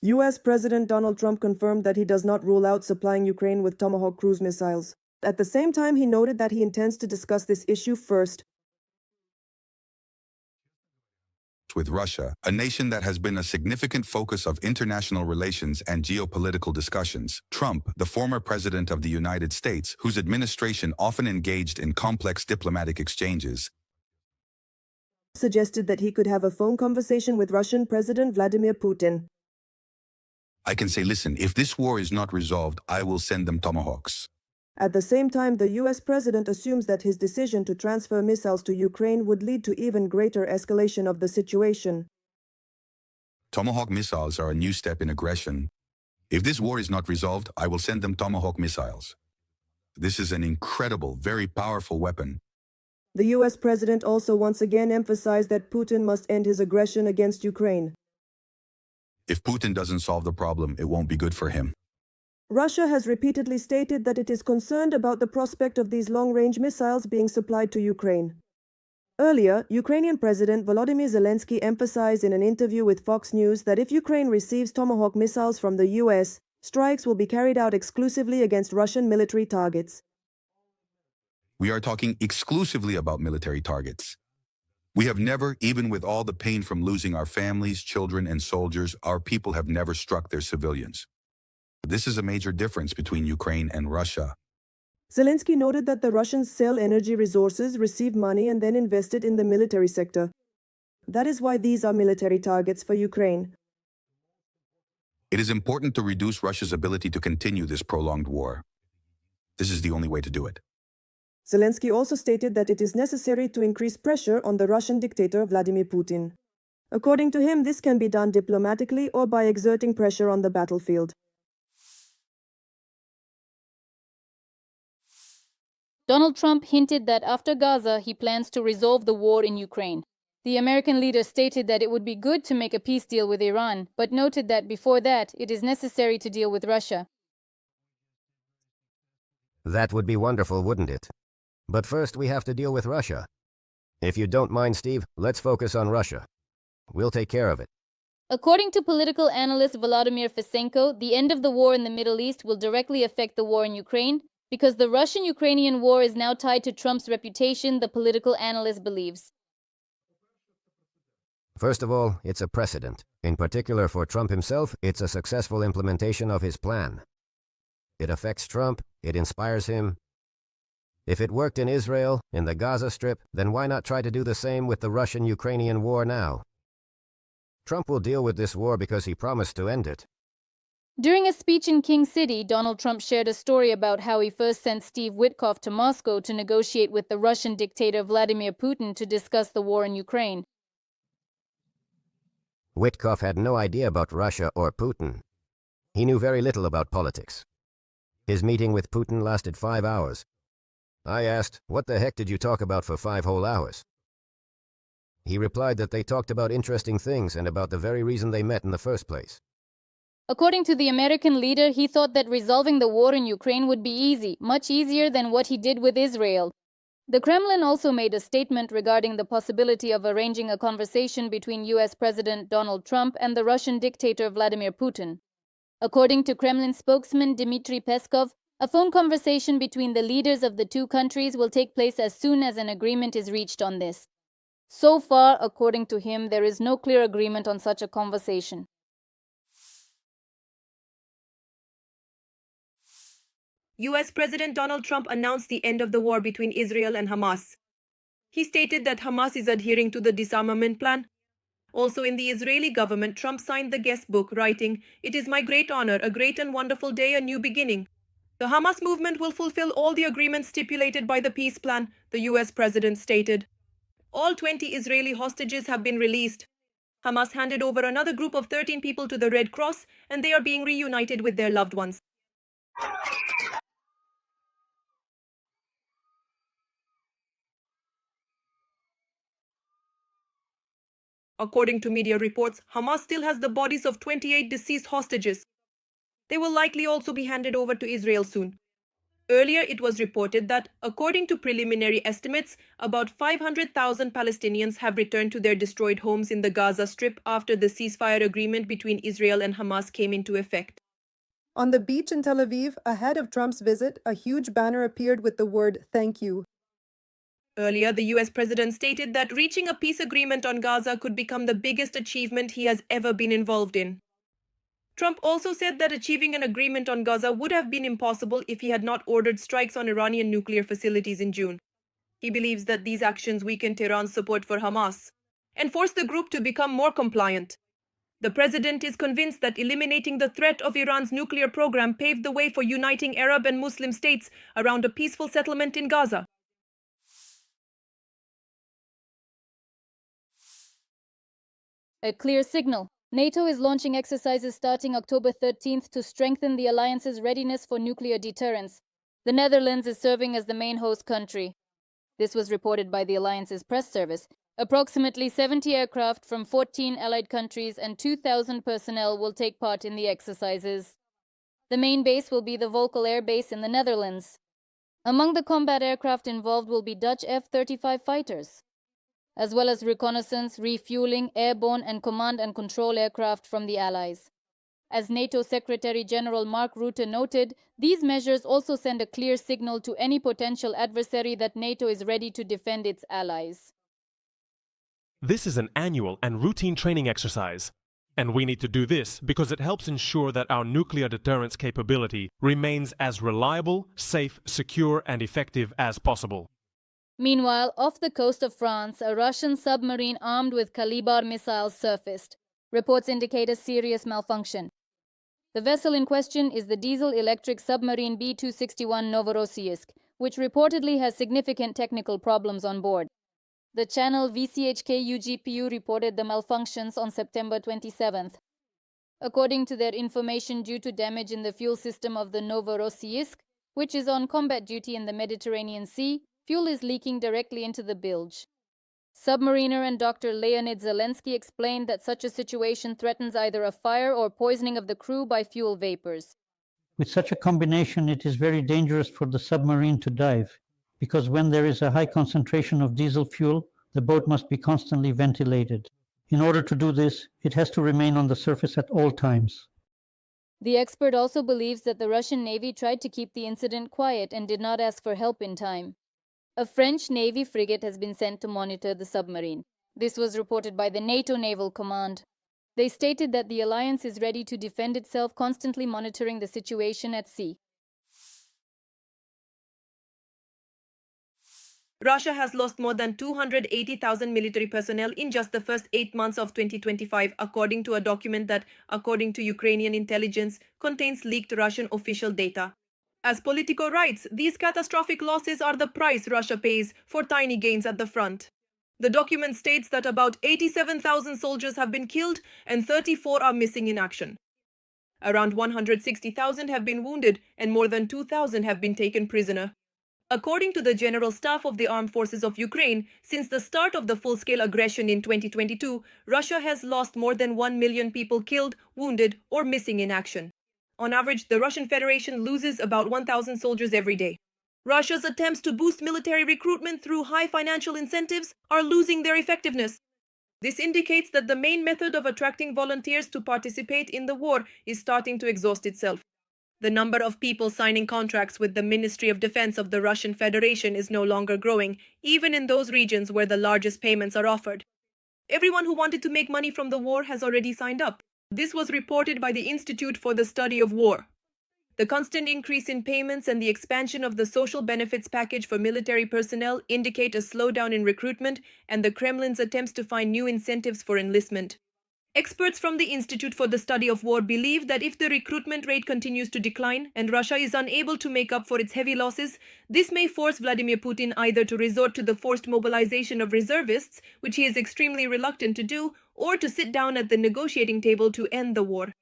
US President Donald Trump confirmed that he does not rule out supplying Ukraine with Tomahawk cruise missiles. At the same time, he noted that he intends to discuss this issue first with Russia, a nation that has been a significant focus of international relations and geopolitical discussions. Trump, the former president of the United States, whose administration often engaged in complex diplomatic exchanges, suggested that he could have a phone conversation with Russian President Vladimir Putin. I can say, listen, if this war is not resolved, I will send them Tomahawks. At the same time, the US president assumes that his decision to transfer missiles to Ukraine would lead to even greater escalation of the situation. Tomahawk missiles are a new step in aggression. If this war is not resolved, I will send them Tomahawk missiles. This is an incredible, very powerful weapon. The US president also once again emphasized that Putin must end his aggression against Ukraine. If Putin doesn't solve the problem, it won't be good for him. Russia has repeatedly stated that it is concerned about the prospect of these long-range missiles being supplied to Ukraine. Earlier, Ukrainian President Volodymyr Zelenskyy emphasized in an interview with Fox News that if Ukraine receives Tomahawk missiles from the US, strikes will be carried out exclusively against Russian military targets. We are talking exclusively about military targets. We have never, even with all the pain from losing our families, children, and soldiers, our people have never struck their civilians. This is a major difference between Ukraine and Russia. Zelenskyy noted that the Russians sell energy resources, receive money, and then invest it in the military sector. That is why these are military targets for Ukraine. It is important to reduce Russia's ability to continue this prolonged war. This is the only way to do it. Zelenskyy also stated that it is necessary to increase pressure on the Russian dictator Vladimir Putin. According to him, this can be done diplomatically or by exerting pressure on the battlefield. Donald Trump hinted that after Gaza, he plans to resolve the war in Ukraine. The American leader stated that it would be good to make a peace deal with Iran, but noted that before that, it is necessary to deal with Russia. That would be wonderful, wouldn't it? But first, we have to deal with Russia. If you don't mind, Steve, let's focus on Russia. We'll take care of it. According to political analyst Volodymyr Fesenko, the end of the war in the Middle East will directly affect the war in Ukraine, because the Russian-Ukrainian war is now tied to Trump's reputation, the political analyst believes. First of all, it's a precedent. In particular for Trump himself, it's a successful implementation of his plan. It affects Trump, it inspires him. If it worked in Israel, in the Gaza Strip, then why not try to do the same with the Russian-Ukrainian war now? Trump will deal with this war because he promised to end it. During a speech in King City, Donald Trump shared a story about how he first sent Steve Witkoff to Moscow to negotiate with the Russian dictator Vladimir Putin to discuss the war in Ukraine. Witkoff had no idea about Russia or Putin. He knew very little about politics. His meeting with Putin lasted 5 hours. I asked, "What the heck did you talk about for 5 whole hours?" He replied that they talked about interesting things and about the very reason they met in the first place. According to the American leader, he thought that resolving the war in Ukraine would be easy, much easier than what he did with Israel. The Kremlin also made a statement regarding the possibility of arranging a conversation between US President Donald Trump and the Russian dictator Vladimir Putin. According to Kremlin spokesman Dmitry Peskov, a phone conversation between the leaders of the two countries will take place as soon as an agreement is reached on this. So far, according to him, there is no clear agreement on such a conversation. US President Donald Trump announced the end of the war between Israel and Hamas. He stated that Hamas is adhering to the disarmament plan. Also in the Israeli government, Trump signed the guest book, writing, "It is my great honor, a great and wonderful day, a new beginning. The Hamas movement will fulfill all the agreements stipulated by the peace plan," the US president stated. All 20 Israeli hostages have been released. Hamas handed over another group of 13 people to the Red Cross, and they are being reunited with their loved ones. According to media reports, Hamas still has the bodies of 28 deceased hostages. They will likely also be handed over to Israel soon. Earlier, it was reported that, according to preliminary estimates, about 500,000 Palestinians have returned to their destroyed homes in the Gaza Strip after the ceasefire agreement between Israel and Hamas came into effect. On the beach in Tel Aviv, ahead of Trump's visit, a huge banner appeared with the word "Thank you." Earlier, the US president stated that reaching a peace agreement on Gaza could become the biggest achievement he has ever been involved in. Trump also said that achieving an agreement on Gaza would have been impossible if he had not ordered strikes on Iranian nuclear facilities in June. He believes that these actions weaken Tehran's support for Hamas and force the group to become more compliant. The president is convinced that eliminating the threat of Iran's nuclear program paved the way for uniting Arab and Muslim states around a peaceful settlement in Gaza. A clear signal. NATO is launching exercises starting October 13th to strengthen the alliance's readiness for nuclear deterrence. The Netherlands is serving as the main host country. This was reported by the alliance's press service. Approximately 70 aircraft from 14 allied countries and 2,000 personnel will take part in the exercises. The main base will be the Volkel Air Base in the Netherlands. Among the combat aircraft involved will be Dutch F-35 fighters, as well as reconnaissance, refueling, airborne and command and control aircraft from the Allies. As NATO Secretary General Mark Rutte noted, these measures also send a clear signal to any potential adversary that NATO is ready to defend its allies. This is an annual and routine training exercise, and we need to do this because it helps ensure that our nuclear deterrence capability remains as reliable, safe, secure, and effective as possible. Meanwhile, off the coast of France, a Russian submarine armed with Kalibr missiles surfaced. Reports indicate a serious malfunction. The vessel in question is the diesel-electric submarine B-261 Novorossiysk, which reportedly has significant technical problems on board. The channel VCHK-UGPU reported the malfunctions on September 27th. According to their information, due to damage in the fuel system of the Novorossiysk, which is on combat duty in the Mediterranean Sea, fuel is leaking directly into the bilge. Submariner and Dr. Leonid Zelenskyy explained that such a situation threatens either a fire or poisoning of the crew by fuel vapors. With such a combination, it is very dangerous for the submarine to dive, because when there is a high concentration of diesel fuel, the boat must be constantly ventilated. In order to do this, it has to remain on the surface at all times. The expert also believes that the Russian Navy tried to keep the incident quiet and did not ask for help in time. A French Navy frigate has been sent to monitor the submarine. This was reported by the NATO Naval Command. They stated that the alliance is ready to defend itself, constantly monitoring the situation at sea. Russia has lost more than 280,000 military personnel in just the first 8 months of 2025, according to a document that, according to Ukrainian intelligence, contains leaked Russian official data. As Politico writes, these catastrophic losses are the price Russia pays for tiny gains at the front. The document states that about 87,000 soldiers have been killed and 34 are missing in action. Around 160,000 have been wounded and more than 2,000 have been taken prisoner. According to the General Staff of the Armed Forces of Ukraine, since the start of the full-scale aggression in 2022, Russia has lost more than 1 million people killed, wounded, or missing in action. On average, the Russian Federation loses about 1,000 soldiers every day. Russia's attempts to boost military recruitment through high financial incentives are losing their effectiveness. This indicates that the main method of attracting volunteers to participate in the war is starting to exhaust itself. The number of people signing contracts with the Ministry of Defense of the Russian Federation is no longer growing, even in those regions where the largest payments are offered. Everyone who wanted to make money from the war has already signed up. This was reported by the Institute for the Study of War. The constant increase in payments and the expansion of the social benefits package for military personnel indicate a slowdown in recruitment and the Kremlin's attempts to find new incentives for enlistment. Experts from the Institute for the Study of War believe that if the recruitment rate continues to decline and Russia is unable to make up for its heavy losses, this may force Vladimir Putin either to resort to the forced mobilization of reservists, which he is extremely reluctant to do, or to sit down at the negotiating table to end the war.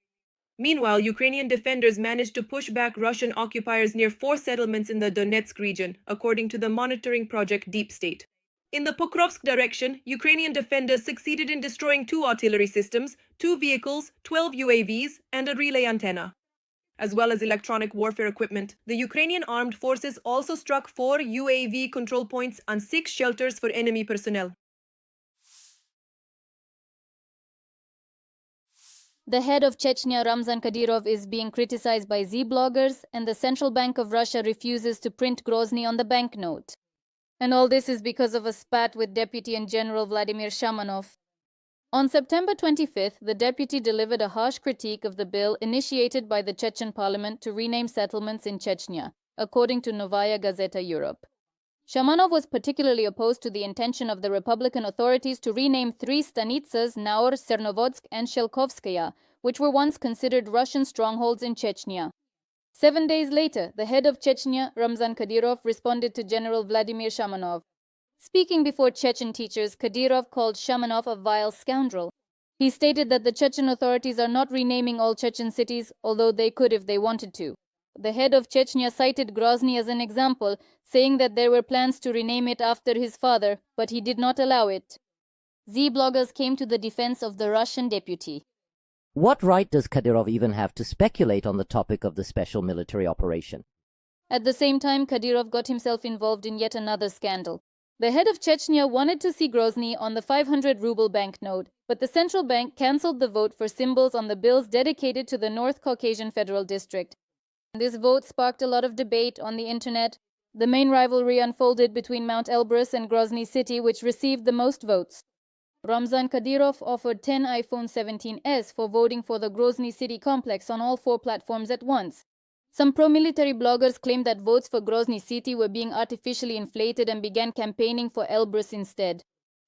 Meanwhile, Ukrainian defenders managed to push back Russian occupiers near 4 settlements in the Donetsk region, according to the monitoring project Deep State. In the Pokrovsk direction, Ukrainian defenders succeeded in destroying 2 artillery systems, 2 vehicles, 12 UAVs, and a relay antenna. as well as electronic warfare equipment. The Ukrainian armed forces also struck 4 UAV control points and 6 shelters for enemy personnel. The head of Chechnya, Ramzan Kadyrov, is being criticized by Z bloggers, and the Central Bank of Russia refuses to print Grozny on the banknote. And all this is because of a spat with Deputy and General Vladimir Shamanov. On September 25th, the deputy delivered a harsh critique of the bill initiated by the Chechen parliament to rename settlements in Chechnya, according to Novaya Gazeta Europe. Shamanov was particularly opposed to the intention of the Republican authorities to rename 3 stanitsas, Naor, Cernovodsk, and Shelkovskaya, which were once considered Russian strongholds in Chechnya. 7 days later, the head of Chechnya, Ramzan Kadyrov, responded to General Vladimir Shamanov. Speaking before Chechen teachers, Kadyrov called Shamanov a vile scoundrel. He stated that the Chechen authorities are not renaming all Chechen cities, although they could if they wanted to. The head of Chechnya cited Grozny as an example, saying that there were plans to rename it after his father, but he did not allow it. Z bloggers came to the defense of the Russian deputy. What right does Kadyrov even have to speculate on the topic of the special military operation? At the same time, Kadyrov got himself involved in yet another scandal. The head of Chechnya wanted to see Grozny on the 500-ruble banknote, but the central bank cancelled the vote for symbols on the bills dedicated to the North Caucasian Federal District. This vote sparked a lot of debate on the internet. The main rivalry unfolded between Mount Elbrus and Grozny city, which received the most votes. Ramzan Kadyrov offered 10 iPhone 17s for voting for the Grozny city complex on all 4 platforms at once. Some pro-military bloggers claimed that votes for Grozny city were being artificially inflated and began campaigning for Elbrus instead.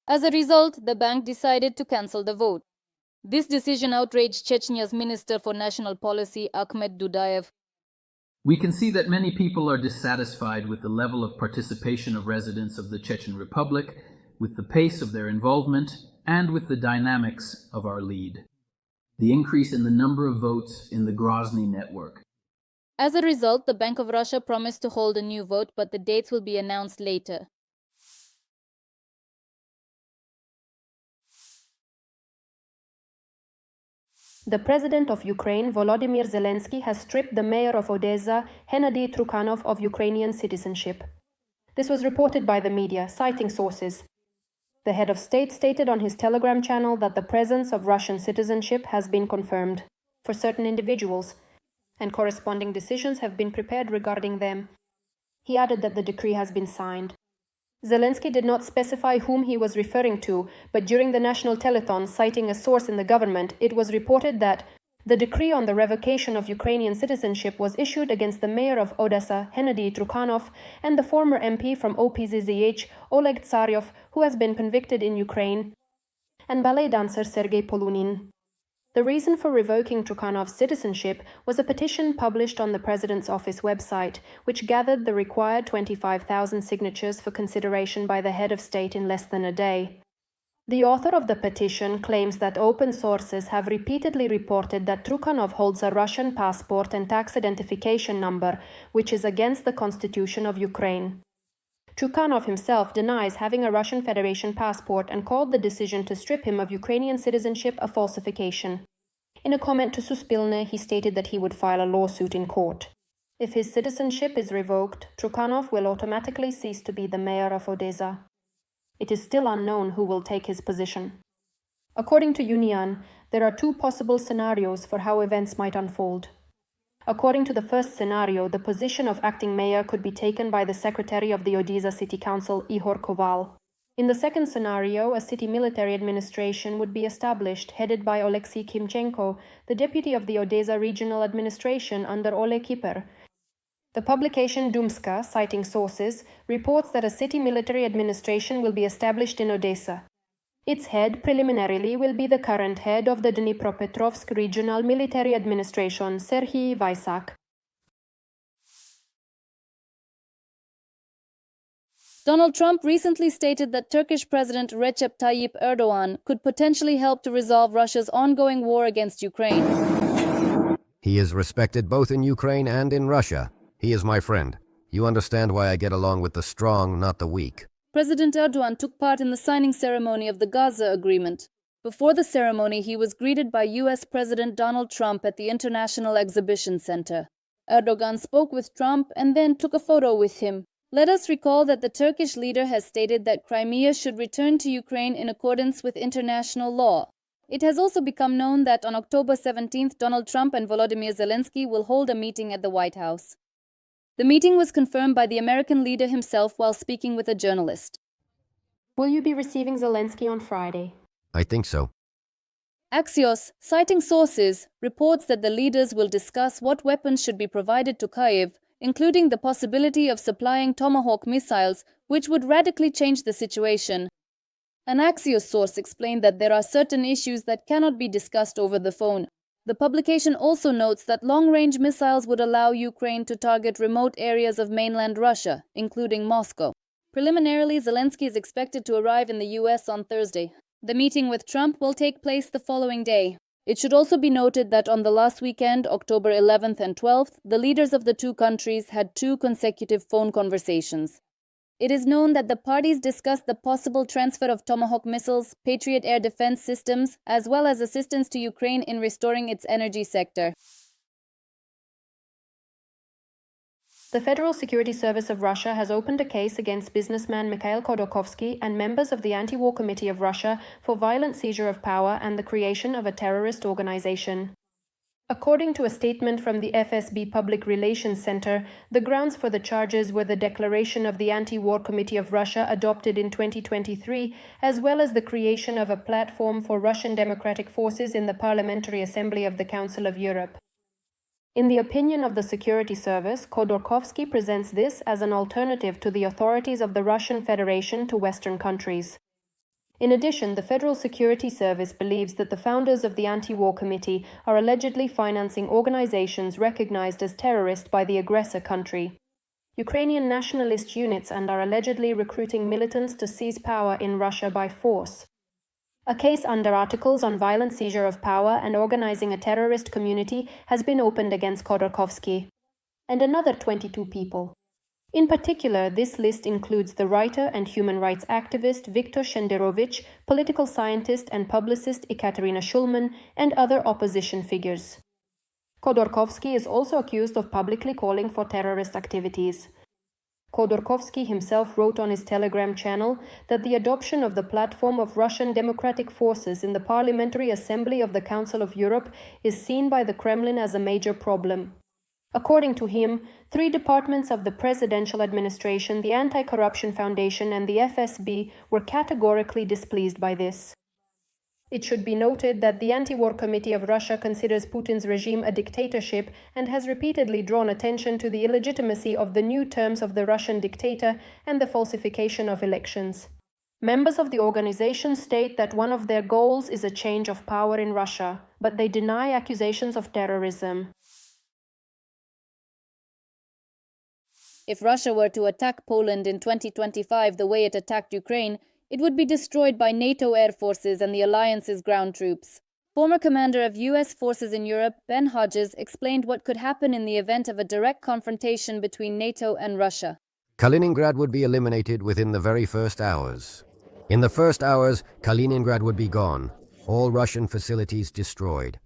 As a result, the bank decided to cancel the vote. This decision outraged Chechnya's Minister for National Policy, Akhmet Dudayev. We can see that many people are dissatisfied with the level of participation of residents of the Chechen Republic, with the pace of their involvement, and with the dynamics of our lead. The increase in the number of votes in the Grozny network. As a result, the Bank of Russia promised to hold a new vote, but the dates will be announced later. The president of Ukraine, Volodymyr Zelenskyy, has stripped the mayor of Odessa, Hennady Trukhanov, of Ukrainian citizenship. This was reported by the media, citing sources. The head of state stated on his Telegram channel that the presence of Russian citizenship has been confirmed for certain individuals, and corresponding decisions have been prepared regarding them. He added that the decree has been signed. Zelenskyy did not specify whom he was referring to, but during the national telethon, citing a source in the government, it was reported that the decree on the revocation of Ukrainian citizenship was issued against the mayor of Odessa, Hennady Trukhanov, and the former MP from OPZZH, Oleg Tsaryov, who has been convicted in Ukraine, and ballet dancer Sergei Polunin. The reason for revoking Trukhanov's citizenship was a petition published on the President's office website, which gathered the required 25,000 signatures for consideration by the head of state in less than a day. The author of the petition claims that open sources have repeatedly reported that Trukhanov holds a Russian passport and tax identification number, which is against the constitution of Ukraine. Trukhanov himself denies having a Russian Federation passport and called the decision to strip him of Ukrainian citizenship a falsification. In a comment to Suspilne, he stated that he would file a lawsuit in court. If his citizenship is revoked, Trukhanov will automatically cease to be the mayor of Odessa. It is still unknown who will take his position. According to Unian, there are 2 possible scenarios for how events might unfold. According to the first scenario, the position of acting mayor could be taken by the secretary of the Odessa City Council, Ihor Koval. In the second scenario, a city military administration would be established, headed by Oleksiy Kimchenko, the deputy of the Odessa Regional Administration under Ole Kiper. The publication Dumska, citing sources, reports that a city military administration will be established in Odessa. Its head, preliminarily, will be the current head of the Dnipropetrovsk Regional Military Administration, Serhiy Vaisak. Donald Trump recently stated that Turkish President Recep Tayyip Erdogan could potentially help to resolve Russia's ongoing war against Ukraine. He is respected both in Ukraine and in Russia. He is my friend. You understand why I get along with the strong, not the weak. President Erdogan took part in the signing ceremony of the Gaza Agreement. Before the ceremony, he was greeted by US President Donald Trump at the International Exhibition Center. Erdogan spoke with Trump and then took a photo with him. Let us recall that the Turkish leader has stated that Crimea should return to Ukraine in accordance with international law. It has also become known that on October 17th, Donald Trump and Volodymyr Zelenskyy will hold a meeting at the White House. The meeting was confirmed by the American leader himself while speaking with a journalist. Will you be receiving Zelenskyy on Friday? I think so. Axios, citing sources, reports that the leaders will discuss what weapons should be provided to Kyiv, including the possibility of supplying Tomahawk missiles, which would radically change the situation. An Axios source explained that there are certain issues that cannot be discussed over the phone. The publication also notes that long-range missiles would allow Ukraine to target remote areas of mainland Russia, including Moscow. Preliminarily, Zelenskyy is expected to arrive in the US on Thursday. The meeting with Trump will take place the following day. It should also be noted that on the last weekend, October 11th and 12th, the leaders of the two countries had 2 consecutive phone conversations. It is known that the parties discussed the possible transfer of Tomahawk missiles, Patriot air defense systems, as well as assistance to Ukraine in restoring its energy sector. The Federal Security Service of Russia has opened a case against businessman Mikhail Khodorkovsky and members of the Anti-War Committee of Russia for violent seizure of power and the creation of a terrorist organization. According to a statement from the FSB Public Relations Center, the grounds for the charges were the declaration of the Anti-War Committee of Russia adopted in 2023, as well as the creation of a platform for Russian democratic forces in the Parliamentary Assembly of the Council of Europe. In the opinion of the security service, Khodorkovsky presents this as an alternative to the authorities of the Russian Federation to Western countries. In addition, the Federal Security Service believes that the founders of the Anti-War Committee are allegedly financing organizations recognized as terrorist by the aggressor country, Ukrainian nationalist units, and are allegedly recruiting militants to seize power in Russia by force. A case under Articles on violent seizure of power and organizing a terrorist community has been opened against Khodorkovsky and another 22 people. In particular, this list includes the writer and human rights activist Viktor Shenderovich, political scientist and publicist Ekaterina Shulman, and other opposition figures. Khodorkovsky is also accused of publicly calling for terrorist activities. Khodorkovsky himself wrote on his Telegram channel that the adoption of the platform of Russian democratic forces in the Parliamentary Assembly of the Council of Europe is seen by the Kremlin as a major problem. According to him, 3 departments of the presidential administration, the Anti-Corruption Foundation, and the FSB were categorically displeased by this. It should be noted that the Anti-War Committee of Russia considers Putin's regime a dictatorship and has repeatedly drawn attention to the illegitimacy of the new terms of the Russian dictator and the falsification of elections. Members of the organization state that one of their goals is a change of power in Russia, but they deny accusations of terrorism. If Russia were to attack Poland in 2025 the way it attacked Ukraine, it would be destroyed by NATO air forces and the alliance's ground troops. Former commander of US forces in Europe, Ben Hodges, explained what could happen in the event of a direct confrontation between NATO and Russia. Kaliningrad would be eliminated within the very first hours. In the first hours, Kaliningrad would be gone, all Russian facilities destroyed.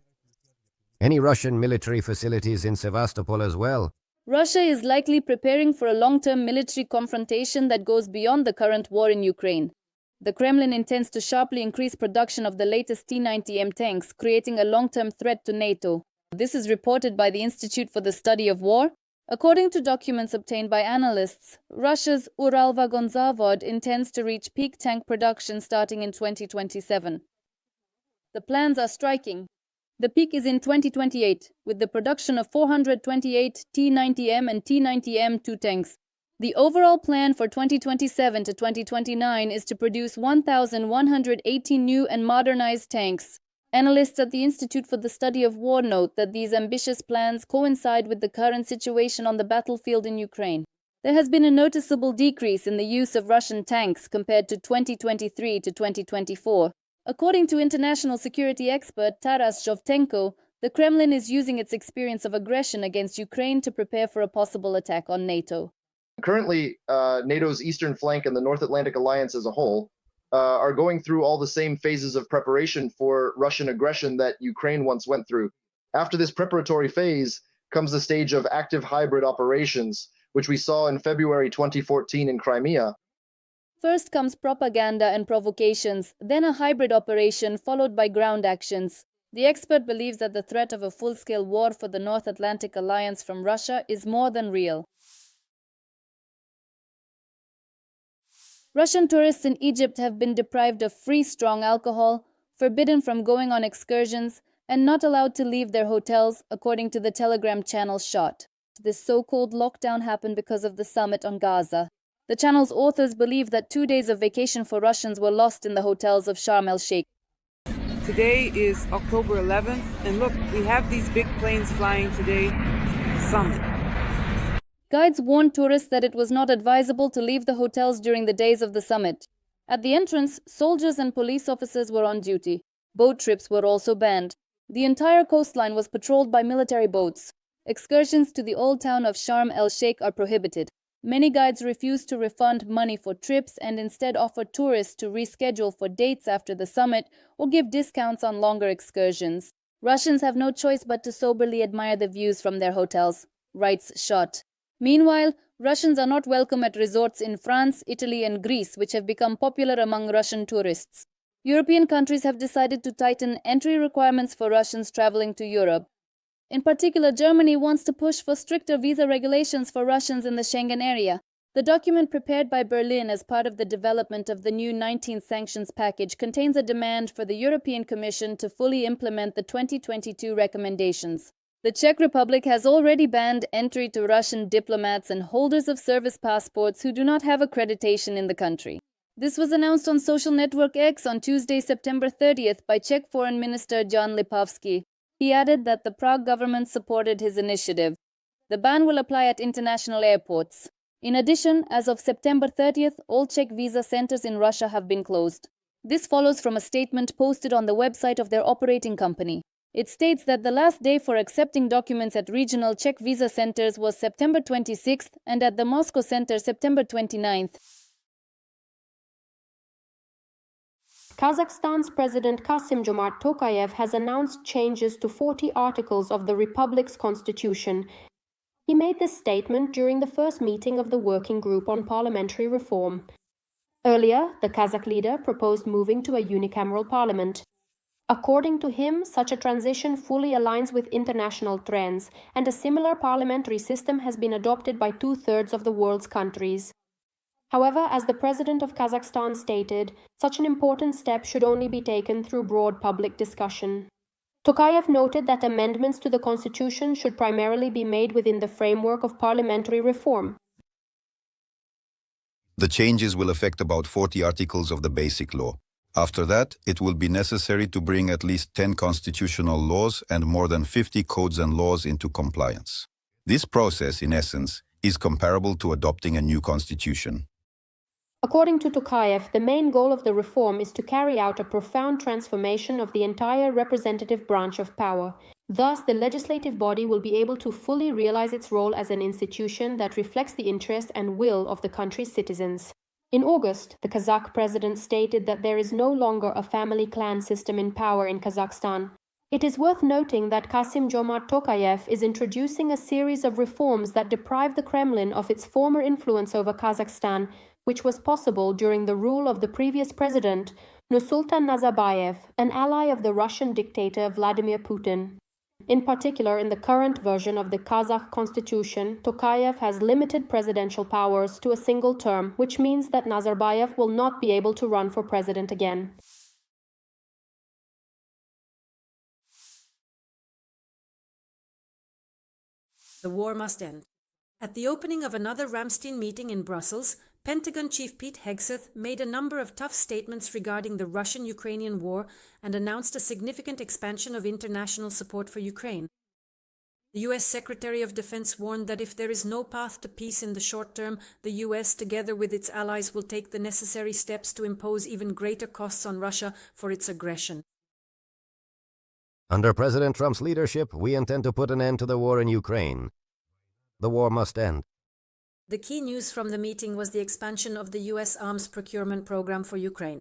Any Russian military facilities in Sevastopol as well. Russia is likely preparing for a long-term military confrontation that goes beyond the current war in Ukraine. The Kremlin intends to sharply increase production of the latest T-90M tanks, creating a long-term threat to NATO. This is reported by the Institute for the Study of War. According to documents obtained by analysts, Russia's Uralvagonzavod intends to reach peak tank production starting in 2027. The plans are striking. The peak is in 2028, with the production of 428 T-90M and T-90M2 tanks. The overall plan for 2027 to 2029 is to produce 1,118 new and modernized tanks. Analysts at the Institute for the Study of War note that these ambitious plans coincide with the current situation on the battlefield in Ukraine. There has been a noticeable decrease in the use of Russian tanks compared to 2023 to 2024. According to international security expert Taras Shevchenko, the Kremlin is using its experience of aggression against Ukraine to prepare for a possible attack on NATO. Currently, NATO's eastern flank and the North Atlantic Alliance as a whole are going through all the same phases of preparation for Russian aggression that Ukraine once went through. After this preparatory phase comes the stage of active hybrid operations, which we saw in February 2014 in Crimea. First comes propaganda and provocations, then a hybrid operation followed by ground actions. The expert believes that the threat of a full-scale war for the North Atlantic Alliance from Russia is more than real. Russian tourists in Egypt have been deprived of free strong alcohol, forbidden from going on excursions, and not allowed to leave their hotels, according to the Telegram channel Shot. This so-called lockdown happened because of the summit on Gaza. The channel's authors believe that 2 days of vacation for Russians were lost in the hotels of Sharm el-Sheikh. Today is October 11th, and look, we have these big planes flying today. Summit. Guides warned tourists that it was not advisable to leave the hotels during the days of the summit. At the entrance, soldiers and police officers were on duty. Boat trips were also banned. The entire coastline was patrolled by military boats. Excursions to the old town of Sharm el-Sheikh are prohibited. Many guides refuse to refund money for trips and instead offer tourists to reschedule for dates after the summit or give discounts on longer excursions. Russians have no choice but to soberly admire the views from their hotels, writes Shot. Meanwhile, Russians are not welcome at resorts in France, Italy and Greece, which have become popular among Russian tourists. European countries have decided to tighten entry requirements for Russians traveling to Europe. In particular, Germany wants to push for stricter visa regulations for Russians in the Schengen area. The document prepared by Berlin as part of the development of the new 19th sanctions package contains a demand for the European Commission to fully implement the 2022 recommendations. The Czech Republic has already banned entry to Russian diplomats and holders of service passports who do not have accreditation in the country. This was announced on social network X on Tuesday, September 30th by Czech Foreign Minister Jan Lipavsky. He added that the Prague government supported his initiative. The ban will apply at international airports. In addition, as of September 30th, all Czech visa centers in Russia have been closed. This follows from a statement posted on the website of their operating company. It states that the last day for accepting documents at regional Czech visa centers was September 26th and at the Moscow center September 29th. Kazakhstan's President Kassym-Jomart Tokayev has announced changes to 40 articles of the Republic's constitution. He made this statement during the first meeting of the Working Group on Parliamentary Reform. Earlier, the Kazakh leader proposed moving to a unicameral parliament. According to him, such a transition fully aligns with international trends, and a similar parliamentary system has been adopted by 2/3 of the world's countries. However, as the president of Kazakhstan stated, such an important step should only be taken through broad public discussion. Tokayev noted that amendments to the constitution should primarily be made within the framework of parliamentary reform. The changes will affect about 40 articles of the Basic Law. After that, it will be necessary to bring at least 10 constitutional laws and more than 50 codes and laws into compliance. This process, in essence, is comparable to adopting a new constitution. According to Tokayev, the main goal of the reform is to carry out a profound transformation of the entire representative branch of power. Thus, the legislative body will be able to fully realize its role as an institution that reflects the interest and will of the country's citizens. In August, the Kazakh president stated that there is no longer a family clan system in power in Kazakhstan. It is worth noting that Kassym-Jomart Tokayev is introducing a series of reforms that deprive the Kremlin of its former influence over Kazakhstan, which was possible during the rule of the previous president, Nursultan Nazarbayev, an ally of the Russian dictator Vladimir Putin. In particular, in the current version of the Kazakh constitution, Tokayev has limited presidential powers to a single term, which means that Nazarbayev will not be able to run for president again. The war must end. At the opening of another Ramstein meeting in Brussels, Pentagon Chief Pete Hegseth made a number of tough statements regarding the Russian-Ukrainian war and announced a significant expansion of international support for Ukraine. The U.S. Secretary of Defense warned that if there is no path to peace in the short term, the U.S., together with its allies, will take the necessary steps to impose even greater costs on Russia for its aggression. Under President Trump's leadership, we intend to put an end to the war in Ukraine. The war must end. The key news from the meeting was the expansion of the U.S. arms procurement program for Ukraine.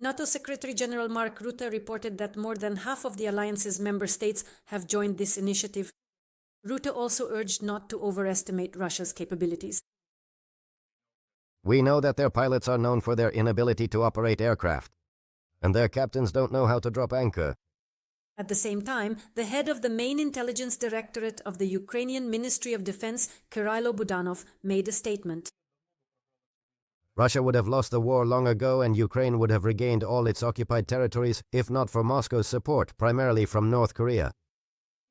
NATO Secretary General Mark Rutte reported that more than half of the alliance's member states have joined this initiative. Rutte also urged not to overestimate Russia's capabilities. We know that their pilots are known for their inability to operate aircraft, and their captains don't know how to drop anchor. At the same time, the head of the main intelligence directorate of the Ukrainian Ministry of Defense, Kiriilo Budanov, made a statement. Russia would have lost the war long ago, and Ukraine would have regained all its occupied territories if not for Moscow's support, primarily from North Korea.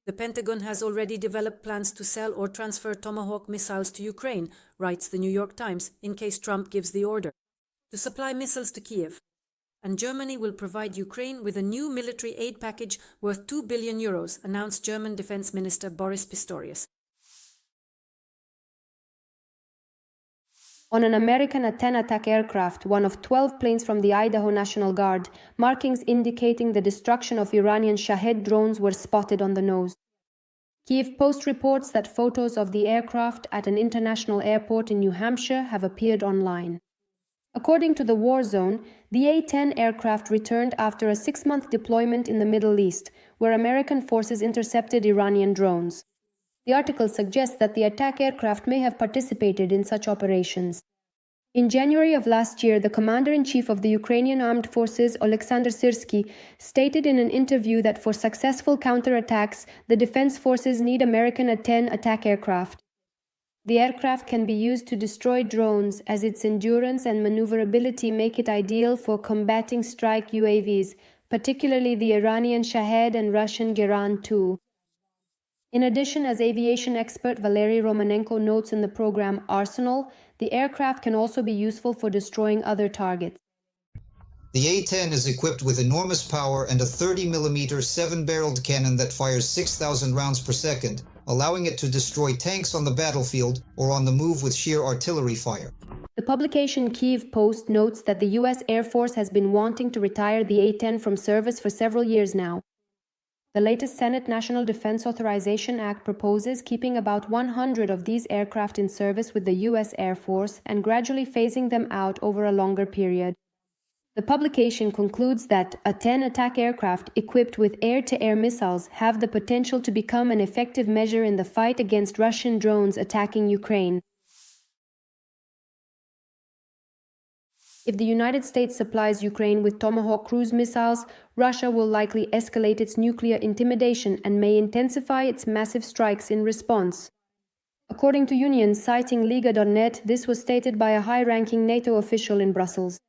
The Pentagon has already developed plans to sell or transfer Tomahawk missiles to Ukraine, writes the New York Times, in case Trump gives the order, to supply missiles to Kiev. And Germany will provide Ukraine with a new military aid package worth 2 billion euros, announced German Defense Minister Boris Pistorius. On an American A-10 attack aircraft, one of 12 planes from the Idaho National Guard, markings indicating the destruction of Iranian Shahed drones were spotted on the nose. Kyiv Post reports that photos of the aircraft at an international airport in New Hampshire have appeared online. According to the War Zone, the A-10 aircraft returned after a 6-month deployment in the Middle East, where American forces intercepted Iranian drones. The article suggests that the attack aircraft may have participated in such operations. In January of last year, the commander-in-chief of the Ukrainian Armed Forces, Oleksandr Syrsky, stated in an interview that for successful counterattacks, the defense forces need American A-10 attack aircraft. The aircraft can be used to destroy drones, as its endurance and maneuverability make it ideal for combating strike UAVs, particularly the Iranian Shahed and Russian Geran-2. In addition, as aviation expert Valery Romanenko notes in the program Arsenal, the aircraft can also be useful for destroying other targets. The A-10 is equipped with enormous power and a 30mm 7-barreled cannon that fires 6,000 rounds per second, allowing it to destroy tanks on the battlefield or on the move with sheer artillery fire. The publication Kyiv Post notes that the U.S. Air Force has been wanting to retire the A-10 from service for several years now. The latest Senate National Defense Authorization Act proposes keeping about 100 of these aircraft in service with the U.S. Air Force and gradually phasing them out over a longer period. The publication concludes that A-10 attack aircraft equipped with air-to-air missiles have the potential to become an effective measure in the fight against Russian drones attacking Ukraine. If the United States supplies Ukraine with Tomahawk cruise missiles, Russia will likely escalate its nuclear intimidation and may intensify its massive strikes in response. According to Unian, citing Liga.net, this was stated by a high-ranking NATO official in Brussels.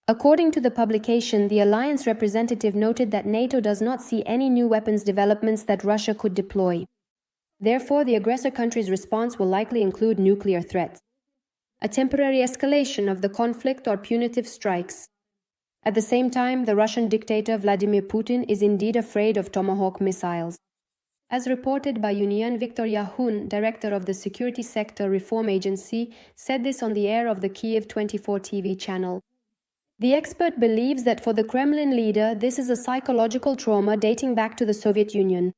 According to the publication, the alliance representative noted that NATO does not see any new weapons developments that Russia could deploy. Therefore, the aggressor country's response will likely include nuclear threats, a temporary escalation of the conflict, or punitive strikes. At the same time, the Russian dictator Vladimir Putin is indeed afraid of Tomahawk missiles. As reported by Unian, Viktor Yahun, director of the Security Sector Reform Agency, said this on the air of the Kyiv 24 TV channel. The expert believes that for the Kremlin leader, this is a psychological trauma dating back to the Soviet Union.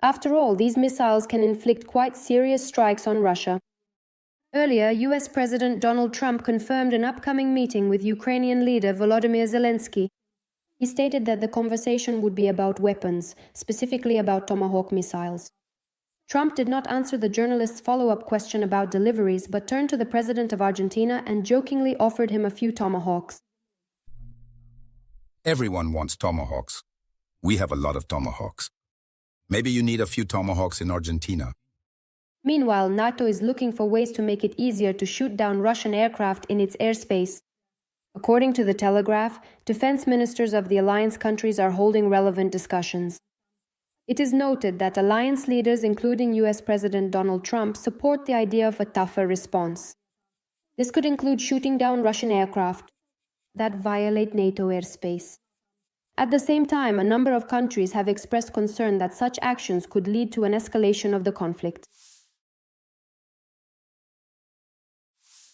After all, these missiles can inflict quite serious strikes on Russia. Earlier, US President Donald Trump confirmed an upcoming meeting with Ukrainian leader Volodymyr Zelenskyy. He stated that the conversation would be about weapons, specifically about Tomahawk missiles. Trump did not answer the journalist's follow-up question about deliveries, but turned to the president of Argentina and jokingly offered him a few Tomahawks. Everyone wants Tomahawks. We have a lot of Tomahawks. Maybe you need a few Tomahawks in Argentina. Meanwhile, NATO is looking for ways to make it easier to shoot down Russian aircraft in its airspace. According to The Telegraph, defense ministers of the alliance countries are holding relevant discussions. It is noted that alliance leaders, including US President Donald Trump, support the idea of a tougher response. This could include shooting down Russian aircraft that violate NATO airspace. At the same time, a number of countries have expressed concern that such actions could lead to an escalation of the conflict.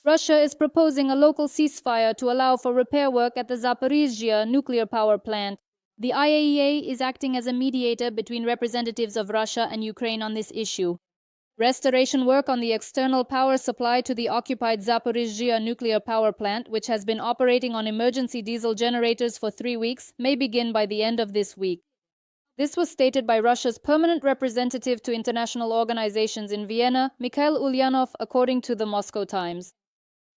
Russia is proposing a local ceasefire to allow for repair work at the Zaporizhzhia nuclear power plant. The IAEA is acting as a mediator between representatives of Russia and Ukraine on this issue. Restoration work on the external power supply to the occupied Zaporizhzhia nuclear power plant, which has been operating on emergency diesel generators for 3 weeks, may begin by the end of this week. This was stated by Russia's permanent representative to international organizations in Vienna, Mikhail Ulyanov, according to the Moscow Times.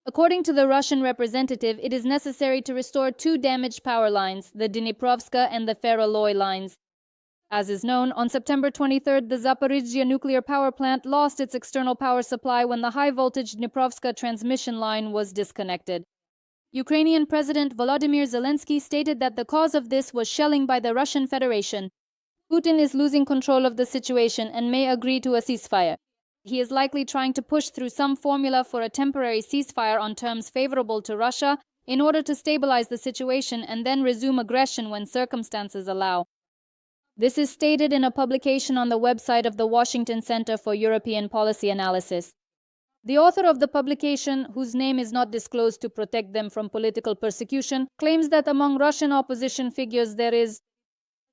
According to the Russian representative, it is necessary to restore 2 damaged power lines, the Dniprovska and the Ferroloy lines. As is known, on September 23rd, the Zaporizhzhia nuclear power plant lost its external power supply when the high-voltage Dniprovska transmission line was disconnected. Ukrainian President Volodymyr Zelenskyy stated that the cause of this was shelling by the Russian Federation. Putin is losing control of the situation and may agree to a ceasefire. He is likely trying to push through some formula for a temporary ceasefire on terms favorable to Russia in order to stabilize the situation and then resume aggression when circumstances allow. This is stated in a publication on the website of the Washington Center for European Policy Analysis. The author of the publication, whose name is not disclosed to protect them from political persecution, claims that among Russian opposition figures there is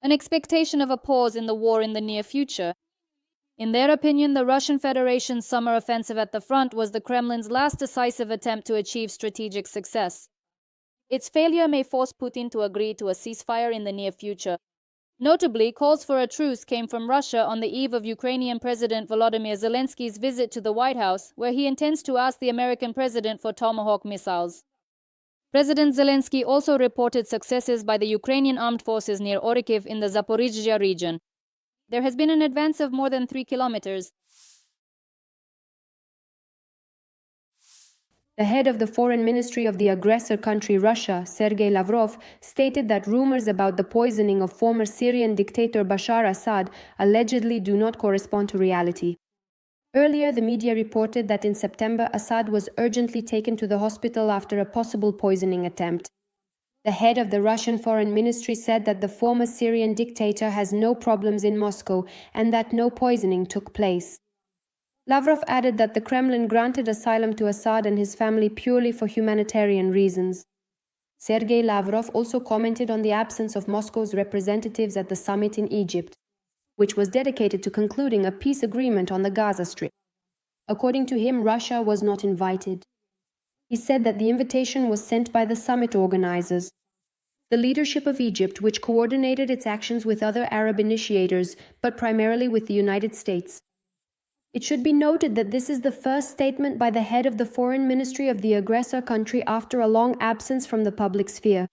an expectation of a pause in the war in the near future. In their opinion, the Russian Federation's summer offensive at the front was the Kremlin's last decisive attempt to achieve strategic success. Its failure may force Putin to agree to a ceasefire in the near future. Notably, calls for a truce came from Russia on the eve of Ukrainian President Volodymyr Zelensky's visit to the White House, where he intends to ask the American president for Tomahawk missiles. President Zelenskyy also reported successes by the Ukrainian armed forces near Orikhiv in the Zaporizhzhia region. There has been an advance of more than 3 kilometers. The head of the foreign ministry of the aggressor country Russia, Sergei Lavrov, stated that rumors about the poisoning of former Syrian dictator Bashar Assad allegedly do not correspond to reality. Earlier, the media reported that in September, Assad was urgently taken to the hospital after a possible poisoning attempt. The head of the Russian foreign ministry said that the former Syrian dictator has no problems in Moscow and that no poisoning took place. Lavrov added that the Kremlin granted asylum to Assad and his family purely for humanitarian reasons. Sergei Lavrov also commented on the absence of Moscow's representatives at the summit in Egypt, which was dedicated to concluding a peace agreement on the Gaza Strip. According to him, Russia was not invited. He said that the invitation was sent by the summit organizers. The leadership of Egypt, which coordinated its actions with other Arab initiators, but primarily with the United States. It should be noted that this is the first statement by the head of the foreign ministry of the aggressor country after a long absence from the public sphere.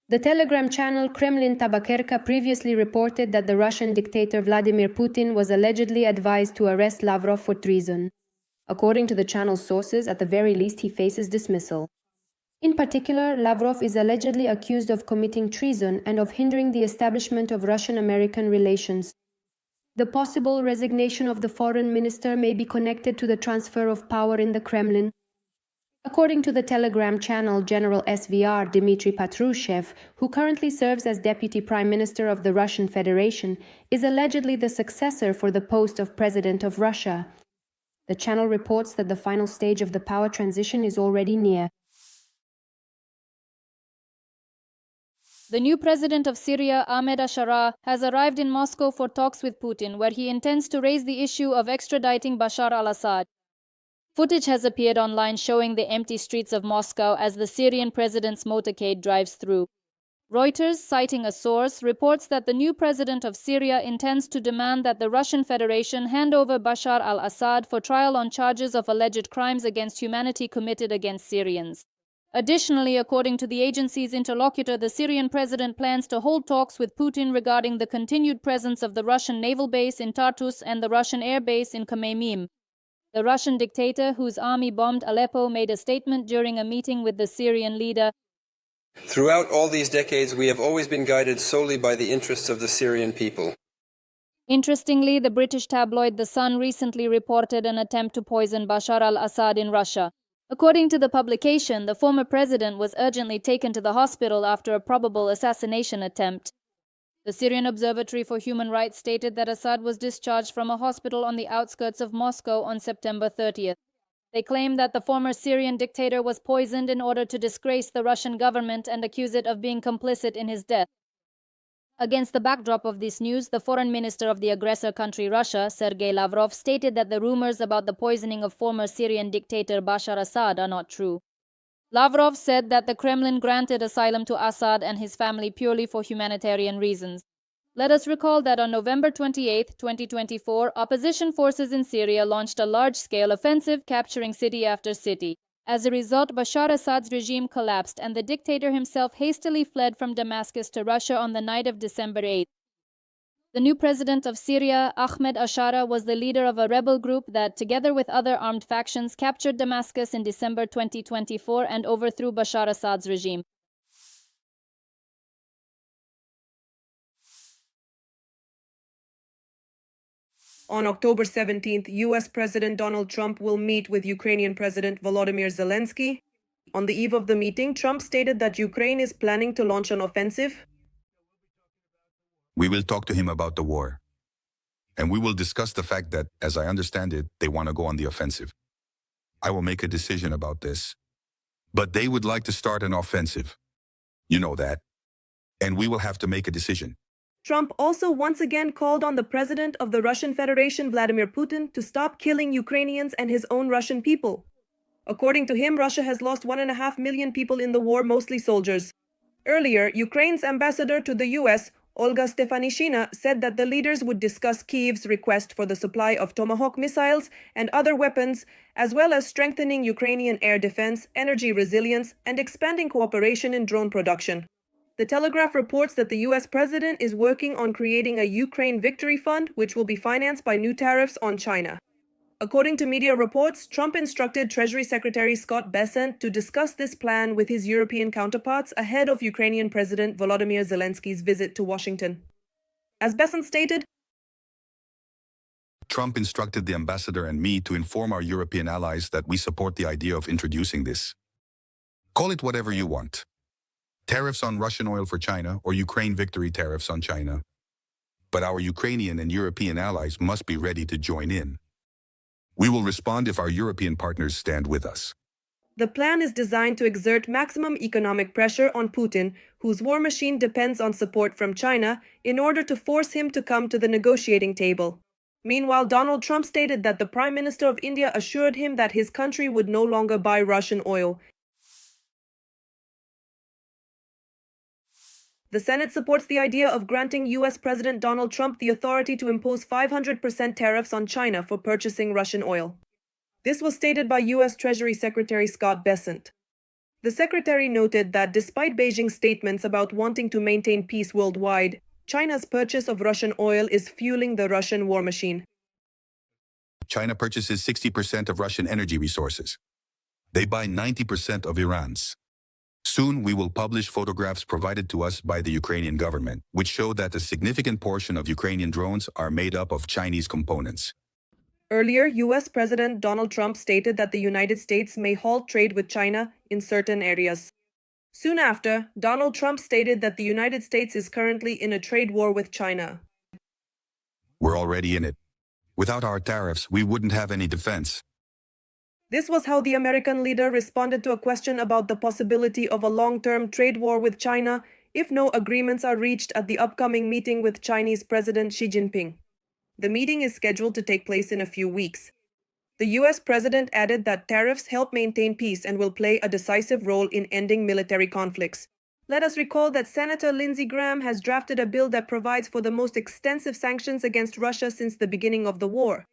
The Telegram channel Kremlin Tabakerka previously reported that the Russian dictator Vladimir Putin was allegedly advised to arrest Lavrov for treason. According to the channel's sources, at the very least he faces dismissal. In particular, Lavrov is allegedly accused of committing treason and of hindering the establishment of Russian-American relations. The possible resignation of the foreign minister may be connected to the transfer of power in the Kremlin. According to the Telegram channel General SVR Dmitry Patrushev, who currently serves as Deputy Prime Minister of the Russian Federation, is allegedly the successor for the post of President of Russia. The channel reports that the final stage of the power transition is already near. The new president of Syria, Ahmed Asharah, has arrived in Moscow for talks with Putin, where he intends to raise the issue of extraditing Bashar al-Assad. Footage has appeared online showing the empty streets of Moscow as the Syrian president's motorcade drives through. Reuters, citing a source, reports that the new president of Syria intends to demand that the Russian Federation hand over Bashar al-Assad for trial on charges of alleged crimes against humanity committed against Syrians. Additionally, according to the agency's interlocutor, the Syrian president plans to hold talks with Putin regarding the continued presence of the Russian naval base in Tartus and the Russian air base in Khmeimim. The Russian dictator, whose army bombed Aleppo, made a statement during a meeting with the Syrian leader. Throughout all these decades, we have always been guided solely by the interests of the Syrian people. Interestingly, the British tabloid The Sun recently reported an attempt to poison Bashar al-Assad in Russia. According to the publication, the former president was urgently taken to the hospital after a probable assassination attempt. The Syrian Observatory for Human Rights stated that Assad was discharged from a hospital on the outskirts of Moscow on September 30th. They claim that the former Syrian dictator was poisoned in order to disgrace the Russian government and accuse it of being complicit in his death. Against the backdrop of this news, the foreign minister of the aggressor country Russia, Sergei Lavrov, stated that the rumors about the poisoning of former Syrian dictator Bashar Assad are not true. Lavrov said that the Kremlin granted asylum to Assad and his family purely for humanitarian reasons. Let us recall that on November 28, 2024, opposition forces in Syria launched a large-scale offensive, capturing city after city. As a result, Bashar Assad's regime collapsed, and the dictator himself hastily fled from Damascus to Russia on the night of December 8. The new president of Syria, Ahmed Ashara, was the leader of a rebel group that, together with other armed factions, captured Damascus in December 2024 and overthrew Bashar Assad's regime. On October 17th, US President Donald Trump will meet with Ukrainian President Volodymyr Zelenskyy. On the eve of the meeting, Trump stated that Ukraine is planning to launch an offensive. We will talk to him about the war. And we will discuss the fact that, as I understand it, they want to go on the offensive. I will make a decision about this. But they would like to start an offensive. You know that. And we will have to make a decision. Trump also once again called on the president of the Russian Federation, Vladimir Putin, to stop killing Ukrainians and his own Russian people. According to him, Russia has lost 1.5 million people in the war, mostly soldiers. Earlier, Ukraine's ambassador to the US, Olga Stefanishina, said that the leaders would discuss Kyiv's request for the supply of Tomahawk missiles and other weapons, as well as strengthening Ukrainian air defense, energy resilience, and expanding cooperation in drone production. The Telegraph reports that the US president is working on creating a Ukraine Victory Fund, which will be financed by new tariffs on China. According to media reports, Trump instructed Treasury Secretary Scott Bessent to discuss this plan with his European counterparts ahead of Ukrainian President Volodymyr Zelensky's visit to Washington. As Bessent stated, Trump instructed the ambassador and me to inform our European allies that we support the idea of introducing this. Call it whatever you want. Tariffs on Russian oil for China or Ukraine victory tariffs on China. But our Ukrainian and European allies must be ready to join in. We will respond if our European partners stand with us. The plan is designed to exert maximum economic pressure on Putin, whose war machine depends on support from China, in order to force him to come to the negotiating table. Meanwhile, Donald Trump stated that the Prime Minister of India assured him that his country would no longer buy Russian oil. The Senate supports the idea of granting US President Donald Trump the authority to impose 500% tariffs on China for purchasing Russian oil. This was stated by US Treasury Secretary Scott Bessent. The secretary noted that despite Beijing's statements about wanting to maintain peace worldwide, China's purchase of Russian oil is fueling the Russian war machine. China purchases 60% of Russian energy resources. They buy 90% of Iran's. Soon, we will publish photographs provided to us by the Ukrainian government, which show that a significant portion of Ukrainian drones are made up of Chinese components. Earlier, US President Donald Trump stated that the United States may halt trade with China in certain areas. Soon after, Donald Trump stated that the United States is currently in a trade war with China. We're already in it. Without our tariffs, we wouldn't have any defense. This was how the American leader responded to a question about the possibility of a long-term trade war with China if no agreements are reached at the upcoming meeting with Chinese President Xi Jinping. The meeting is scheduled to take place in a few weeks. The US president added that tariffs help maintain peace and will play a decisive role in ending military conflicts. Let us recall that Senator Lindsey Graham has drafted a bill that provides for the most extensive sanctions against Russia since the beginning of the war.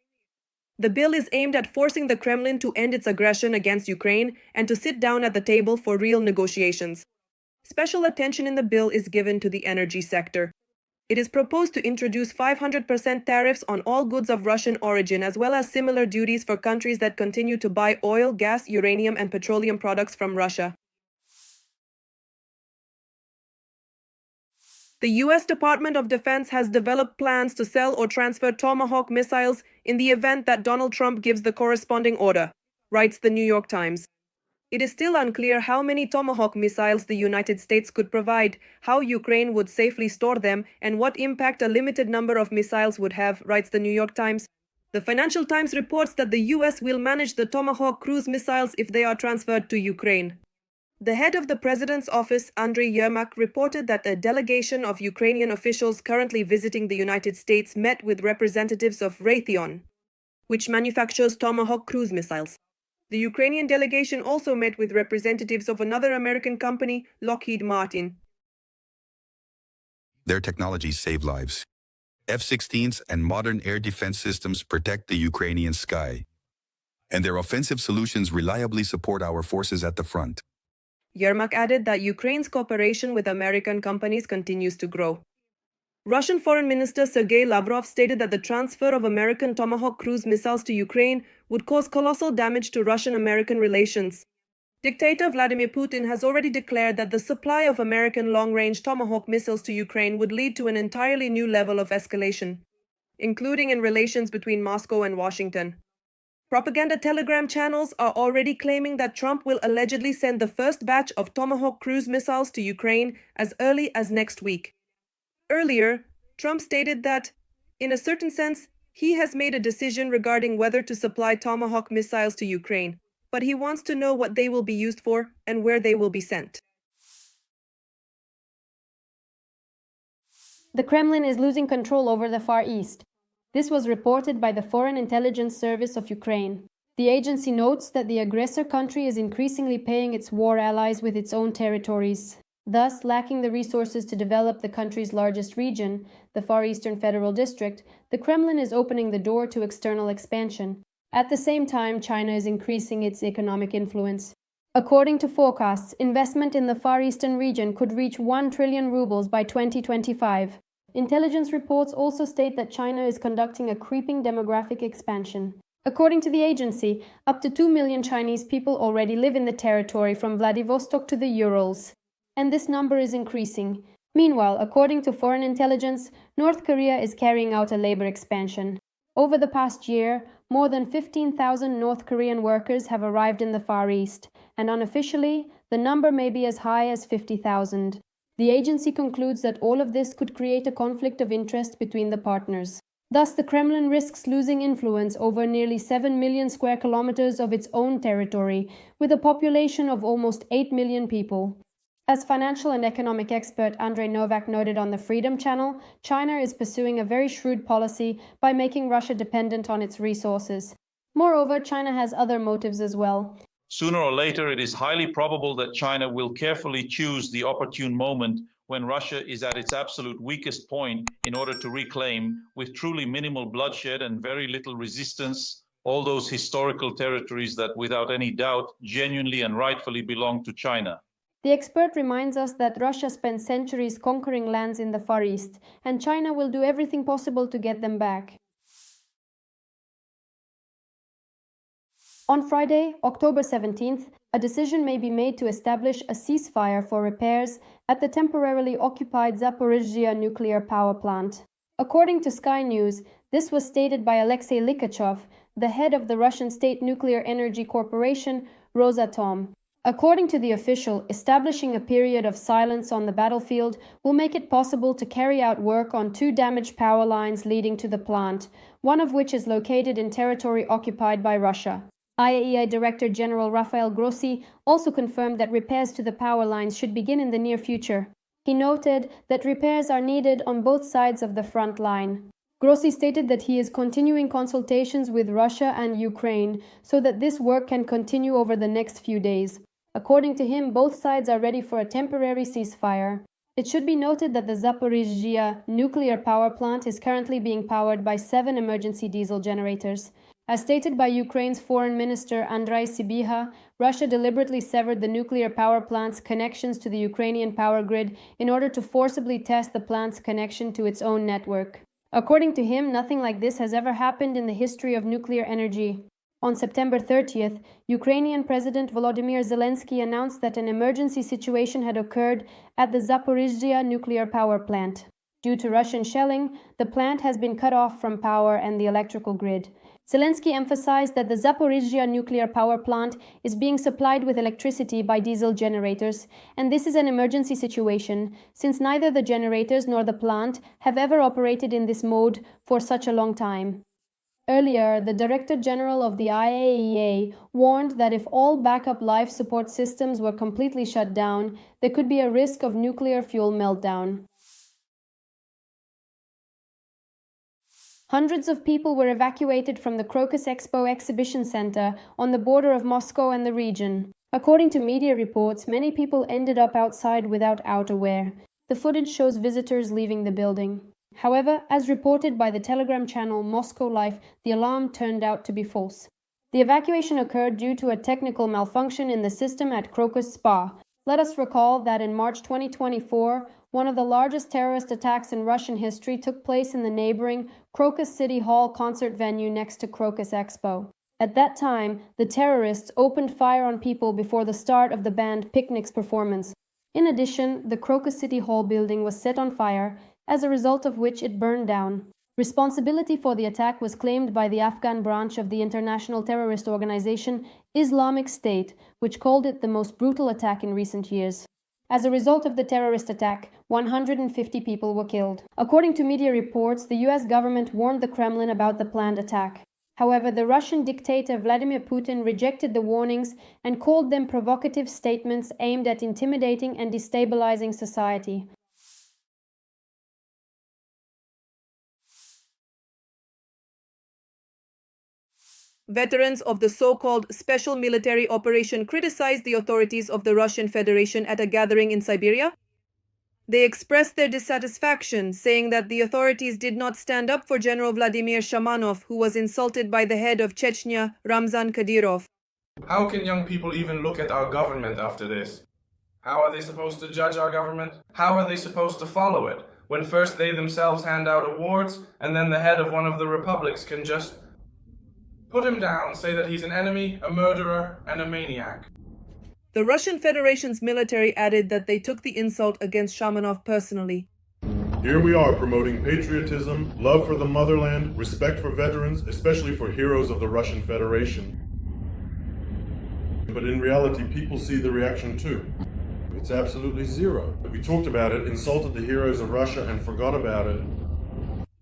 The bill is aimed at forcing the Kremlin to end its aggression against Ukraine and to sit down at the table for real negotiations. Special attention in the bill is given to the energy sector. It is proposed to introduce 500% tariffs on all goods of Russian origin, as well as similar duties for countries that continue to buy oil, gas, uranium, and petroleum products from Russia. The US Department of Defense has developed plans to sell or transfer Tomahawk missiles in the event that Donald Trump gives the corresponding order, writes the New York Times. It is still unclear how many Tomahawk missiles the United States could provide, how Ukraine would safely store them, and what impact a limited number of missiles would have, writes the New York Times. The Financial Times reports that the US will manage the Tomahawk cruise missiles if they are transferred to Ukraine. The head of the president's office, Andriy Yermak, reported that a delegation of Ukrainian officials currently visiting the United States met with representatives of Raytheon, which manufactures Tomahawk cruise missiles. The Ukrainian delegation also met with representatives of another American company, Lockheed Martin. Their technologies save lives. F-16s and modern air defense systems protect the Ukrainian sky, and their offensive solutions reliably support our forces at the front. Yermak added that Ukraine's cooperation with American companies continues to grow. Russian Foreign Minister Sergei Lavrov stated that the transfer of American Tomahawk cruise missiles to Ukraine would cause colossal damage to Russian-American relations. Dictator Vladimir Putin has already declared that the supply of American long-range Tomahawk missiles to Ukraine would lead to an entirely new level of escalation, including in relations between Moscow and Washington. Propaganda telegram channels are already claiming that Trump will allegedly send the first batch of Tomahawk cruise missiles to Ukraine as early as next week. Earlier, Trump stated that, in a certain sense, he has made a decision regarding whether to supply Tomahawk missiles to Ukraine, but he wants to know what they will be used for and where they will be sent. The Kremlin is losing control over the Far East. This was reported by the Foreign Intelligence Service of Ukraine. The agency notes that the aggressor country is increasingly paying its war allies with its own territories, thus lacking the resources to develop the country's largest region, the Far Eastern Federal District. The Kremlin is opening the door to external expansion. At the same time, China is increasing its economic influence. According to forecasts, investment in the Far Eastern region could reach 1 trillion rubles by 2025. Intelligence reports also state that China is conducting a creeping demographic expansion. According to the agency, up to 2 million Chinese people already live in the territory from Vladivostok to the Urals, and this number is increasing. Meanwhile, according to foreign intelligence, North Korea is carrying out a labor expansion. Over the past year, more than 15,000 North Korean workers have arrived in the Far East, and unofficially, the number may be as high as 50,000. The agency concludes that all of this could create a conflict of interest between the partners. Thus, the Kremlin risks losing influence over nearly 7 million square kilometers of its own territory, with a population of almost 8 million people. As financial and economic expert Andrei Novak noted on the Freedom Channel, China is pursuing a very shrewd policy by making Russia dependent on its resources. Moreover, China has other motives as well. Sooner or later, it is highly probable that China will carefully choose the opportune moment when Russia is at its absolute weakest point in order to reclaim, with truly minimal bloodshed and very little resistance, all those historical territories that without any doubt genuinely and rightfully belong to China. The expert reminds us that Russia spent centuries conquering lands in the Far East, and China will do everything possible to get them back. On Friday, October 17th, a decision may be made to establish a ceasefire for repairs at the temporarily occupied Zaporizhzhia nuclear power plant. According to Sky News, this was stated by Alexei Likachov, the head of the Russian State Nuclear Energy Corporation, Rosatom. According to the official, establishing a period of silence on the battlefield will make it possible to carry out work on 2 damaged power lines leading to the plant, one of which is located in territory occupied by Russia. IAEA Director General Rafael Grossi also confirmed that repairs to the power lines should begin in the near future. He noted that repairs are needed on both sides of the front line. Grossi stated that he is continuing consultations with Russia and Ukraine so that this work can continue over the next few days. According to him, both sides are ready for a temporary ceasefire. It should be noted that the Zaporizhzhia nuclear power plant is currently being powered by 7 emergency diesel generators. As stated by Ukraine's Foreign Minister Andrei Sybiha, Russia deliberately severed the nuclear power plant's connections to the Ukrainian power grid in order to forcibly test the plant's connection to its own network. According to him, nothing like this has ever happened in the history of nuclear energy. On September 30th, Ukrainian President Volodymyr Zelenskyy announced that an emergency situation had occurred at the Zaporizhzhia nuclear power plant. Due to Russian shelling, the plant has been cut off from power and the electrical grid. Zelenskyy emphasized that the Zaporizhzhia nuclear power plant is being supplied with electricity by diesel generators, and this is an emergency situation, since neither the generators nor the plant have ever operated in this mode for such a long time. Earlier, the Director General of the IAEA warned that if all backup life support systems were completely shut down, there could be a risk of nuclear fuel meltdown. Hundreds of people were evacuated from the Crocus Expo exhibition center on the border of Moscow and the region. According to media reports, many people ended up outside without outerwear. The footage shows visitors leaving the building. However, as reported by the Telegram channel Moscow Life, the alarm turned out to be false. The evacuation occurred due to a technical malfunction in the system at Crocus Spa. Let us recall that in March 2024, one of the largest terrorist attacks in Russian history took place in the neighboring Crocus City Hall concert venue next to Crocus Expo. At that time, the terrorists opened fire on people before the start of the band Picnic's performance. In addition, the Crocus City Hall building was set on fire, as a result of which it burned down. Responsibility for the attack was claimed by the Afghan branch of the international terrorist organization Islamic State, which called it the most brutal attack in recent years. As a result of the terrorist attack, 150 people were killed. According to media reports, the US government warned the Kremlin about the planned attack. However, the Russian dictator Vladimir Putin rejected the warnings and called them provocative statements aimed at intimidating and destabilizing society. Veterans of the so-called special military operation criticized the authorities of the Russian Federation at a gathering in Siberia. They expressed their dissatisfaction, saying that the authorities did not stand up for General Vladimir Shamanov, who was insulted by the head of Chechnya, Ramzan Kadyrov. How can young people even look at our government after this? How are they supposed to judge our government? How are they supposed to follow it, when first they themselves hand out awards, and then the head of one of the republics can just put him down, say that he's an enemy, a murderer, and a maniac? The Russian Federation's military added that they took the insult against Shamanov personally. Here we are promoting patriotism, love for the motherland, respect for veterans, especially for heroes of the Russian Federation. But in reality, people see the reaction too. It's absolutely zero. We talked about it, insulted the heroes of Russia, and forgot about it.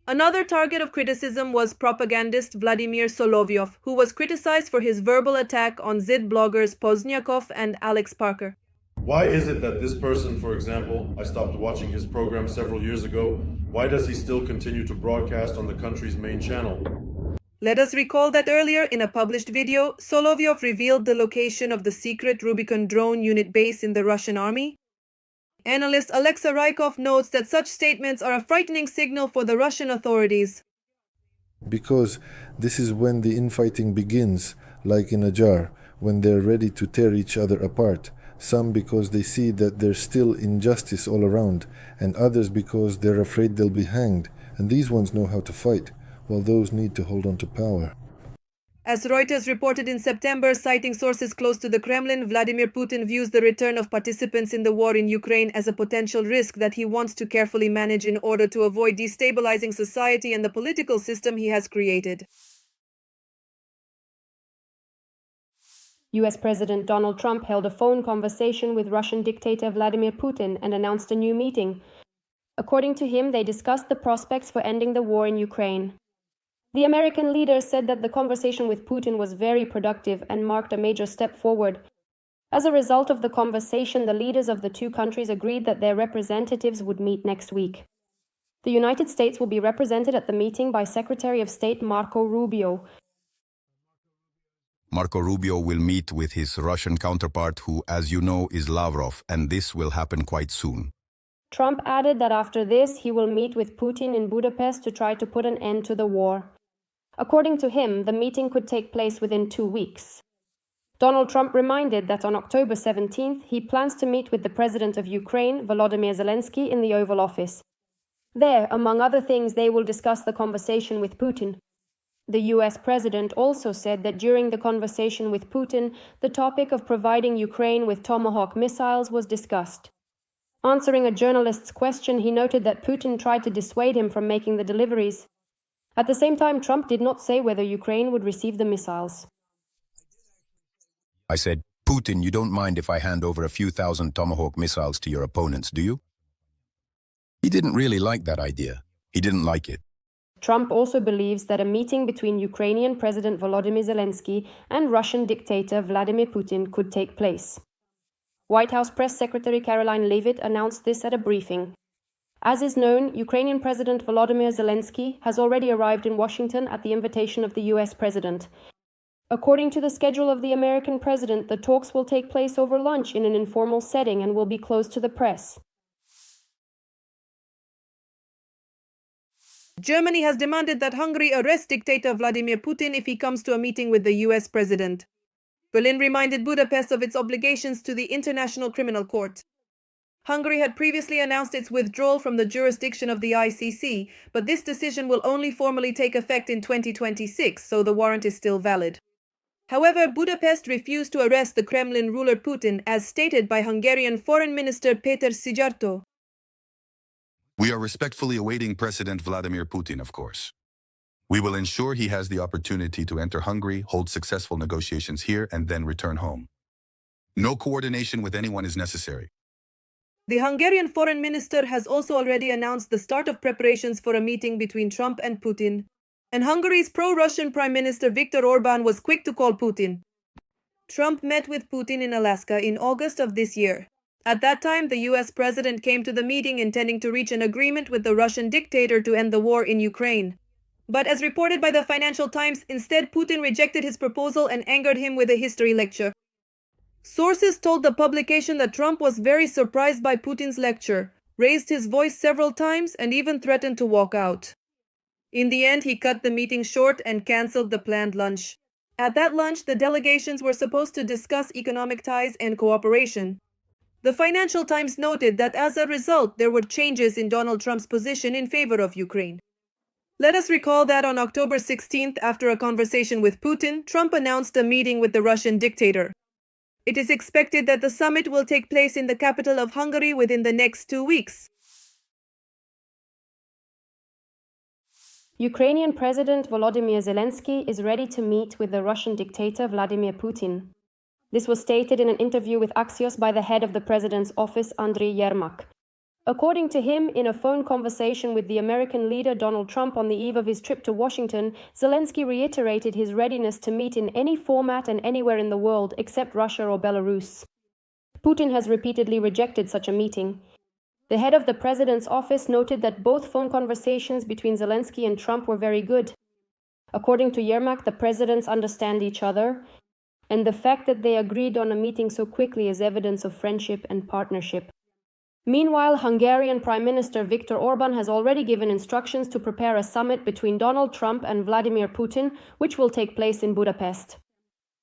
Another target of criticism was propagandist Vladimir Solovyov, who was criticized for his verbal attack on Zid bloggers Pozniakov and Alex Parker. Why is it that this person, for example, I stopped watching his program several years ago, why does he still continue to broadcast on the country's main channel? Let us recall that earlier in a published video, Solovyov revealed the location of the secret Rubicon drone unit base in the Russian army. Analyst Alexei Rykov notes that such statements are a frightening signal for the Russian authorities. Because this is when the infighting begins, like in a jar, when they're ready to tear each other apart. Some because they see that there's still injustice all around, and others because they're afraid they'll be hanged, and these ones know how to fight, while those need to hold on to power. As Reuters reported in September, citing sources close to the Kremlin, Vladimir Putin views the return of participants in the war in Ukraine as a potential risk that he wants to carefully manage in order to avoid destabilizing society and the political system he has created. US President Donald Trump held a phone conversation with Russian dictator Vladimir Putin and announced a new meeting. According to him, they discussed the prospects for ending the war in Ukraine. The American leader said that the conversation with Putin was very productive and marked a major step forward. As a result of the conversation, the leaders of the two countries agreed that their representatives would meet next week. The United States will be represented at the meeting by Secretary of State Marco Rubio. Marco Rubio will meet with his Russian counterpart, who, as you know, is Lavrov, and this will happen quite soon. Trump added that after this, he will meet with Putin in Budapest to try to put an end to the war. According to him, the meeting could take place within 2 weeks. Donald Trump reminded that on October 17th, he plans to meet with the President of Ukraine, Volodymyr Zelenskyy, in the Oval Office. There, among other things, they will discuss the conversation with Putin. The US President also said that during the conversation with Putin, the topic of providing Ukraine with Tomahawk missiles was discussed. Answering a journalist's question, he noted that Putin tried to dissuade him from making the deliveries. At the same time, Trump did not say whether Ukraine would receive the missiles. I said, Putin, you don't mind if I hand over a few thousand Tomahawk missiles to your opponents, do you? He didn't really like that idea. He didn't like it. Trump also believes that a meeting between Ukrainian President Volodymyr Zelenskyy and Russian dictator Vladimir Putin could take place. White House Press Secretary Caroline Leavitt announced this at a briefing. As is known, Ukrainian President Volodymyr Zelenskyy has already arrived in Washington at the invitation of the US President. According to the schedule of the American president, the talks will take place over lunch in an informal setting and will be closed to the press. Germany has demanded that Hungary arrest dictator Vladimir Putin if he comes to a meeting with the US president. Berlin reminded Budapest of its obligations to the International Criminal Court. Hungary had previously announced its withdrawal from the jurisdiction of the ICC, but this decision will only formally take effect in 2026, so the warrant is still valid. However, Budapest refused to arrest the Kremlin ruler Putin, as stated by Hungarian Foreign Minister Péter Szijjártó. We are respectfully awaiting President Vladimir Putin, of course. We will ensure he has the opportunity to enter Hungary, hold successful negotiations here, and then return home. No coordination with anyone is necessary. The Hungarian foreign minister has also already announced the start of preparations for a meeting between Trump and Putin. And Hungary's pro-Russian Prime Minister Viktor Orbán was quick to call Putin. Trump met with Putin in Alaska in August of this year. At that time, the US president came to the meeting intending to reach an agreement with the Russian dictator to end the war in Ukraine. But as reported by the Financial Times, instead Putin rejected his proposal and angered him with a history lecture. Sources told the publication that Trump was very surprised by Putin's lecture, raised his voice several times, and even threatened to walk out. In the end, he cut the meeting short and cancelled the planned lunch. At that lunch, the delegations were supposed to discuss economic ties and cooperation. The Financial Times noted that as a result, there were changes in Donald Trump's position in favor of Ukraine. Let us recall that on October 16th, after a conversation with Putin, Trump announced a meeting with the Russian dictator. It is expected that the summit will take place in the capital of Hungary within the next 2 weeks. Ukrainian President Volodymyr Zelenskyy is ready to meet with the Russian dictator Vladimir Putin. This was stated in an interview with Axios by the head of the president's office, Andriy Yermak. According to him, in a phone conversation with the American leader Donald Trump on the eve of his trip to Washington, Zelenskyy reiterated his readiness to meet in any format and anywhere in the world except Russia or Belarus. Putin has repeatedly rejected such a meeting. The head of the president's office noted that both phone conversations between Zelenskyy and Trump were very good. According to Yermak, the presidents understand each other, and the fact that they agreed on a meeting so quickly is evidence of friendship and partnership. Meanwhile, Hungarian Prime Minister Viktor Orbán has already given instructions to prepare a summit between Donald Trump and Vladimir Putin, which will take place in Budapest.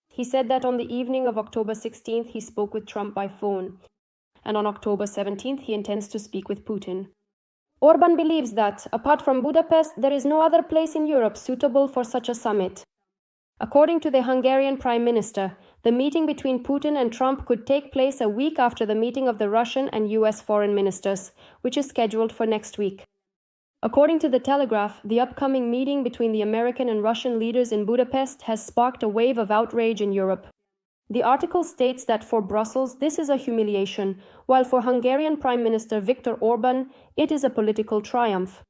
He said that on the evening of October 16th he spoke with Trump by phone, and on October 17th he intends to speak with Putin. Orbán believes that, apart from Budapest, there is no other place in Europe suitable for such a summit. According to the Hungarian Prime Minister, the meeting between Putin and Trump could take place a week after the meeting of the Russian and US foreign ministers, which is scheduled for next week. According to The Telegraph, the upcoming meeting between the American and Russian leaders in Budapest has sparked a wave of outrage in Europe. The article states that for Brussels, this is a humiliation, while for Hungarian Prime Minister Viktor Orbán, it is a political triumph.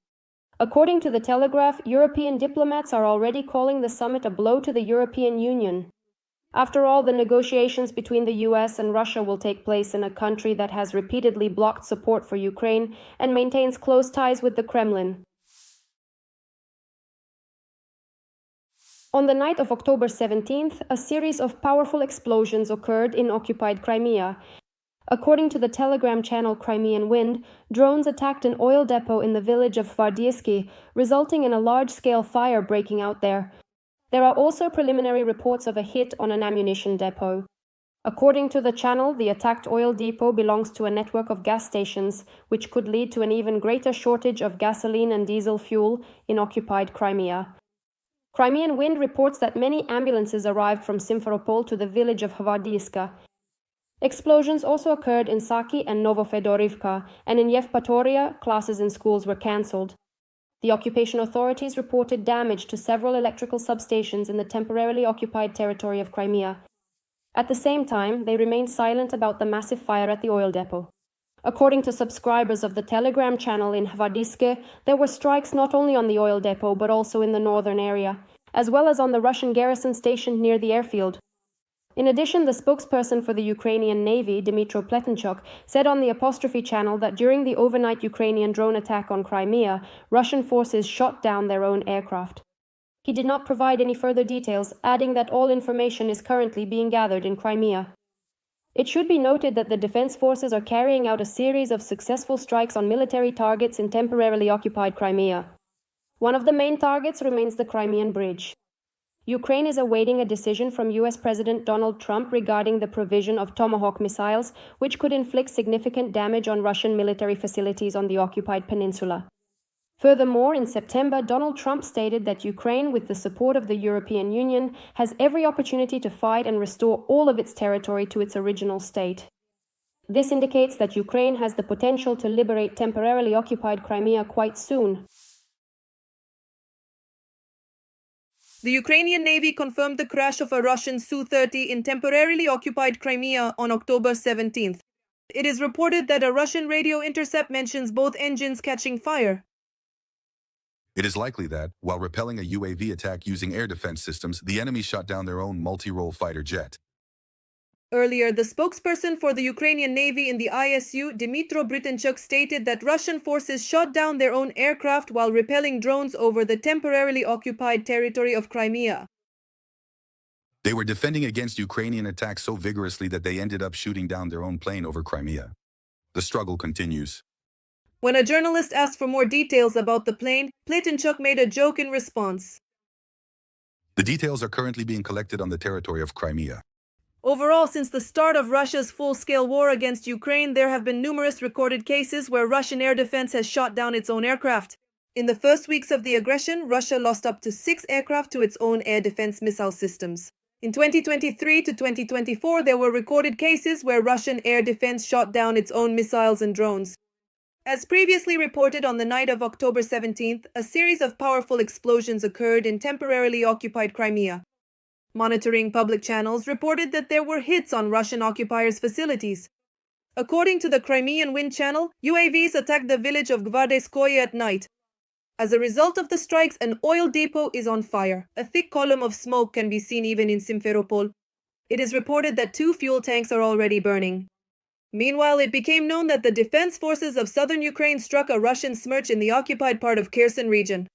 According to The Telegraph, European diplomats are already calling the summit a blow to the European Union. After all, the negotiations between the US and Russia will take place in a country that has repeatedly blocked support for Ukraine and maintains close ties with the Kremlin. On the night of October 17th, a series of powerful explosions occurred in occupied Crimea. According to the Telegram channel Crimean Wind, drones attacked an oil depot in the village of Vardiesky, resulting in a large-scale fire breaking out there. There are also preliminary reports of a hit on an ammunition depot. According to the channel, the attacked oil depot belongs to a network of gas stations, which could lead to an even greater shortage of gasoline and diesel fuel in occupied Crimea. Crimean Wind reports that many ambulances arrived from Simferopol to the village of Hvardieska. Explosions also occurred in Saki and Novofedorivka, and in Yevpatoria, classes in schools were cancelled. The occupation authorities reported damage to several electrical substations in the temporarily occupied territory of Crimea. At the same time, they remained silent about the massive fire at the oil depot. According to subscribers of the Telegram channel in Hvadiske, there were strikes not only on the oil depot but also in the northern area, as well as on the Russian garrison stationed near the airfield. In addition, the spokesperson for the Ukrainian Navy, Dmytro Pletenchuk, said on the Apostrophe channel that during the overnight Ukrainian drone attack on Crimea, Russian forces shot down their own aircraft. He did not provide any further details, adding that all information is currently being gathered in Crimea. It should be noted that the defense forces are carrying out a series of successful strikes on military targets in temporarily occupied Crimea. One of the main targets remains the Crimean Bridge. Ukraine is awaiting a decision from US President Donald Trump regarding the provision of Tomahawk missiles, which could inflict significant damage on Russian military facilities on the occupied peninsula. Furthermore, in September, Donald Trump stated that Ukraine, with the support of the European Union, has every opportunity to fight and restore all of its territory to its original state. This indicates that Ukraine has the potential to liberate temporarily occupied Crimea quite soon. The Ukrainian Navy confirmed the crash of a Russian Su-30 in temporarily occupied Crimea on October 17th. It is reported that a Russian radio intercept mentions both engines catching fire. It is likely that, while repelling a UAV attack using air defense systems, the enemy shot down their own multi-role fighter jet. Earlier, the spokesperson for the Ukrainian Navy in the ISU, Dmytro Pletenchuk, stated that Russian forces shot down their own aircraft while repelling drones over the temporarily occupied territory of Crimea. They were defending against Ukrainian attacks so vigorously that they ended up shooting down their own plane over Crimea. The struggle continues. When a journalist asked for more details about the plane, Pletenchuk made a joke in response. The details are currently being collected on the territory of Crimea. Overall, since the start of Russia's full-scale war against Ukraine, there have been numerous recorded cases where Russian air defense has shot down its own aircraft. In the first weeks of the aggression, Russia lost up to 6 aircraft to its own air defense missile systems. In 2023 to 2024, there were recorded cases where Russian air defense shot down its own missiles and drones. As previously reported on the night of October 17th, a series of powerful explosions occurred in temporarily occupied Crimea. Monitoring public channels reported that there were hits on Russian occupiers' facilities. According to the Crimean Wind Channel, UAVs attacked the village of Gvardeskoye at night. As a result of the strikes, an oil depot is on fire. A thick column of smoke can be seen even in Simferopol. It is reported that 2 fuel tanks are already burning. Meanwhile, it became known that the defense forces of southern Ukraine struck a Russian Smerch in the occupied part of Kherson region.